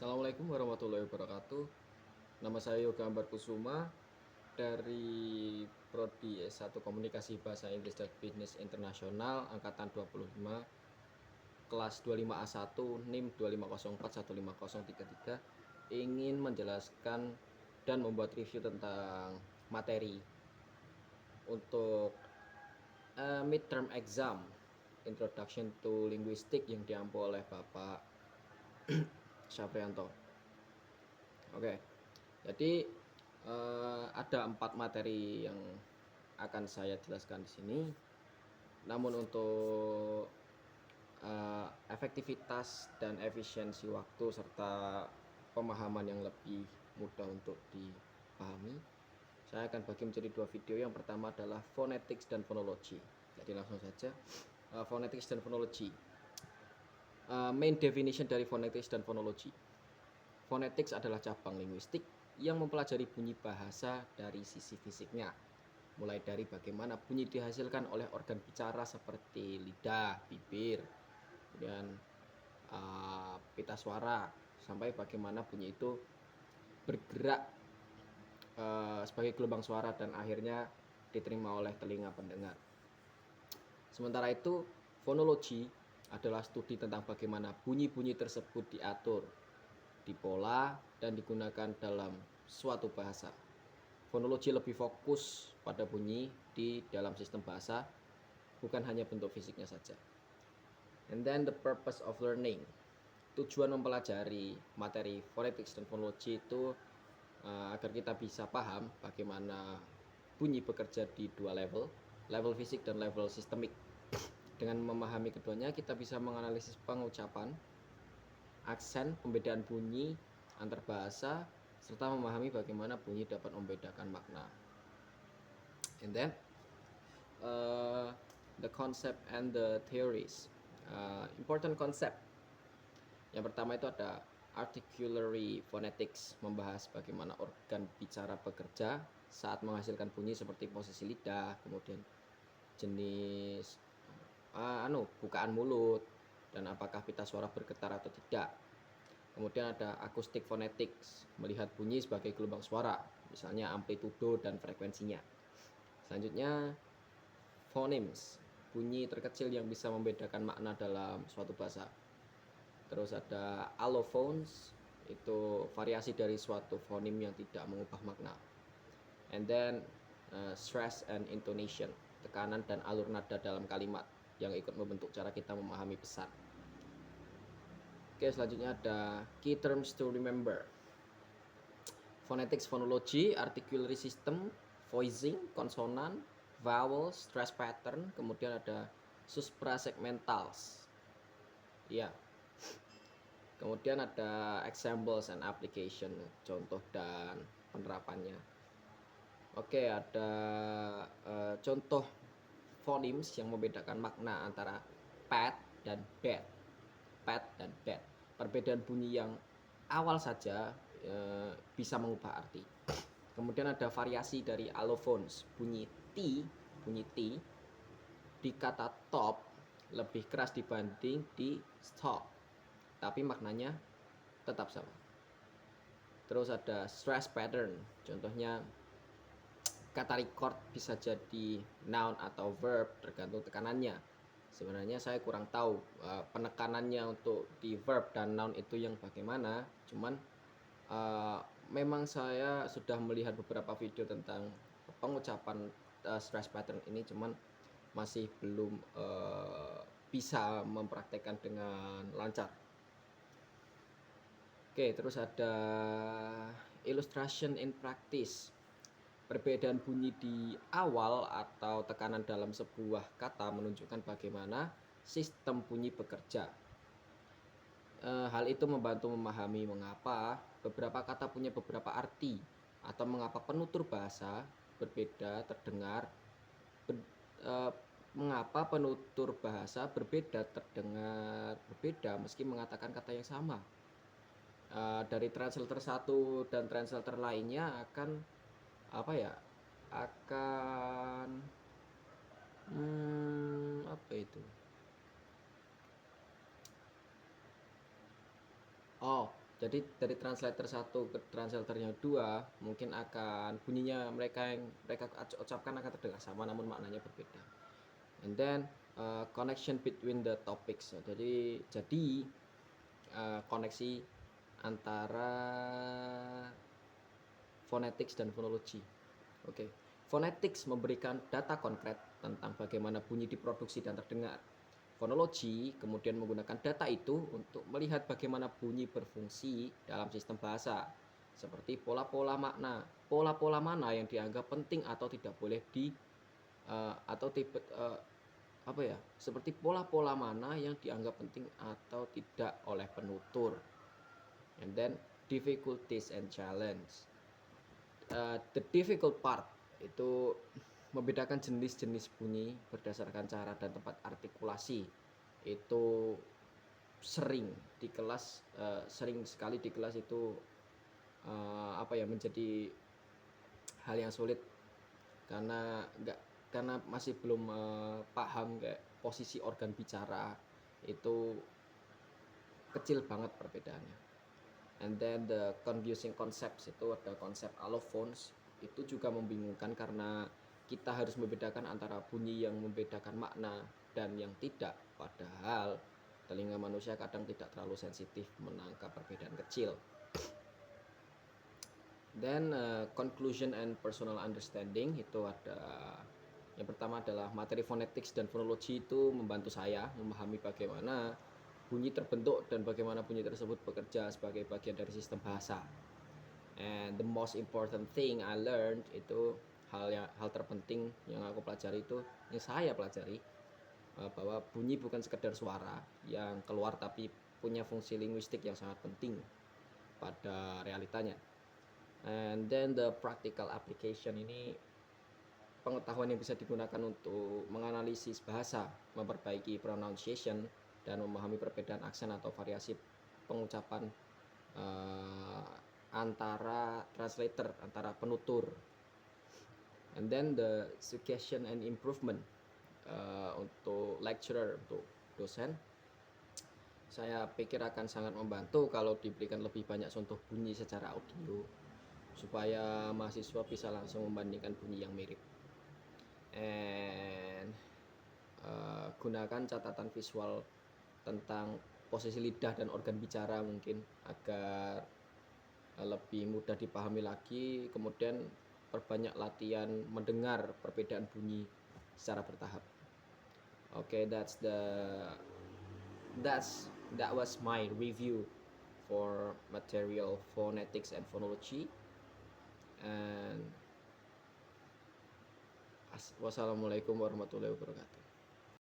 Assalamualaikum warahmatullahi wabarakatuh. Nama saya Yoga Ambar Kusuma dari Prodi S1 Komunikasi Bahasa Inggris dan Bisnis Internasional Angkatan 25 kelas 25A1 NIM 25041533 ingin menjelaskan dan membuat review tentang materi untuk midterm exam Introduction to Linguistic yang diampu oleh Bapak Syafrianto. Oke, jadi ada 4 materi yang akan saya jelaskan di sini. Namun untuk efektivitas dan efisiensi waktu serta pemahaman yang lebih mudah untuk dipahami, saya akan bagi menjadi 2 video. Yang pertama adalah phonetics dan phonology. Jadi langsung saja, phonetics dan phonology. Main definition dari phonetics dan phonology. Phonetics adalah cabang linguistik yang mempelajari bunyi bahasa dari sisi fisiknya, mulai dari bagaimana bunyi dihasilkan oleh organ bicara seperti lidah, bibir, kemudian pita suara, sampai bagaimana bunyi itu bergerak sebagai gelombang suara dan akhirnya diterima oleh telinga pendengar. Sementara itu, phonology adalah studi tentang bagaimana bunyi-bunyi tersebut diatur, dipola, dan digunakan dalam suatu bahasa. Fonologi lebih fokus pada bunyi di dalam sistem bahasa, bukan hanya bentuk fisiknya saja. And then the purpose of learning. Tujuan mempelajari materi phonetics dan fonologi itu agar kita bisa paham bagaimana bunyi bekerja di 2 level, level fisik dan level sistemik. Dengan memahami keduanya, kita bisa menganalisis pengucapan, aksen, pembedaan bunyi antar bahasa, serta memahami bagaimana bunyi dapat membedakan makna. And then the concept and the theories. Important concept. Yang pertama itu ada articulatory phonetics, membahas bagaimana organ bicara bekerja saat menghasilkan bunyi seperti posisi lidah, kemudian jenis bukaan mulut, dan apakah pita suara bergetar atau tidak. Kemudian ada acoustic phonetics, melihat bunyi sebagai gelombang suara, misalnya amplitudo dan frekuensinya. Selanjutnya phonemes, bunyi terkecil yang bisa membedakan makna dalam suatu bahasa. Terus ada allophones, itu variasi dari suatu fonem yang tidak mengubah makna. And then stress and intonation, tekanan dan alur nada dalam kalimat yang ikut membentuk cara kita memahami pesan. Oke, selanjutnya ada key terms to remember. Phonetics, phonology, articulatory system, voicing, konsonan, vowel, stress pattern, kemudian ada suprasegmentals. Ya. Kemudian ada examples and application, contoh dan penerapannya. Oke, ada contoh phonemes yang membedakan makna antara pad dan bad. Pad dan bad. Perbedaan bunyi yang awal saja bisa mengubah arti. Kemudian ada variasi dari allophones, bunyi T di kata top lebih keras dibanding di stop, tapi maknanya tetap sama. Terus ada stress pattern, contohnya kata record bisa jadi noun atau verb tergantung tekanannya. Sebenarnya saya kurang tahu penekanannya untuk di verb dan noun itu yang bagaimana, cuman memang saya sudah melihat beberapa video tentang pengucapan stress pattern ini, cuman masih belum bisa mempraktekkan dengan lancar. Oke, terus ada illustration in practice. Perbedaan bunyi di awal atau tekanan dalam sebuah kata menunjukkan bagaimana sistem bunyi bekerja. Hal itu membantu memahami mengapa beberapa kata punya beberapa arti, atau mengapa penutur bahasa berbeda terdengar mengapa penutur bahasa berbeda terdengar berbeda meski mengatakan kata yang sama. Dari translator satu dan translator lainnya akan apa itu? Jadi dari translator 1 ke translator yang 2 mungkin akan bunyinya mereka yang mereka ucapkan akan terdengar sama namun maknanya berbeda. And then connection between the topics. Jadi koneksi antara phonetics dan fonologi. Oke. Phonetics memberikan data konkret tentang bagaimana bunyi diproduksi dan terdengar. Fonologi kemudian menggunakan data itu untuk melihat bagaimana bunyi berfungsi dalam sistem bahasa, seperti pola-pola makna, pola-pola mana yang dianggap penting atau tidak boleh seperti pola-pola mana yang dianggap penting atau tidak oleh penutur. And then difficulties and challenge. The difficult part itu membedakan jenis-jenis bunyi berdasarkan cara dan tempat artikulasi. Itu sering sekali di kelas itu menjadi hal yang sulit karena masih belum paham kayak posisi organ bicara itu kecil banget perbedaannya. And then the confusing concepts, itu ada konsep allophones, itu juga membingungkan karena kita harus membedakan antara bunyi yang membedakan makna dan yang tidak, padahal telinga manusia kadang tidak terlalu sensitif menangkap perbedaan kecil. Then conclusion and personal understanding, itu ada yang pertama adalah materi phonetics dan fonologi itu membantu saya memahami bagaimana bunyi terbentuk dan bagaimana bunyi tersebut bekerja sebagai bagian dari sistem bahasa. And the most important thing I learned, itu hal terpenting yang aku pelajari itu, yang saya pelajari, bahwa bunyi bukan sekedar suara yang keluar tapi punya fungsi linguistik yang sangat penting pada realitanya. And then the practical application, ini pengetahuan yang bisa digunakan untuk menganalisis bahasa, memperbaiki pronunciation, dan memahami perbedaan aksen atau variasi pengucapan antara translator, antara penutur. And then the suggestion and improvement, untuk lecturer, untuk dosen, saya pikir akan sangat membantu kalau diberikan lebih banyak contoh bunyi secara audio supaya mahasiswa bisa langsung membandingkan bunyi yang mirip. And gunakan catatan visual tentang posisi lidah dan organ bicara mungkin agar lebih mudah dipahami lagi. Kemudian perbanyak latihan mendengar perbedaan bunyi secara bertahap. Okay, that was my review for material phonetics and phonology. And wassalamualaikum warahmatullahi wabarakatuh.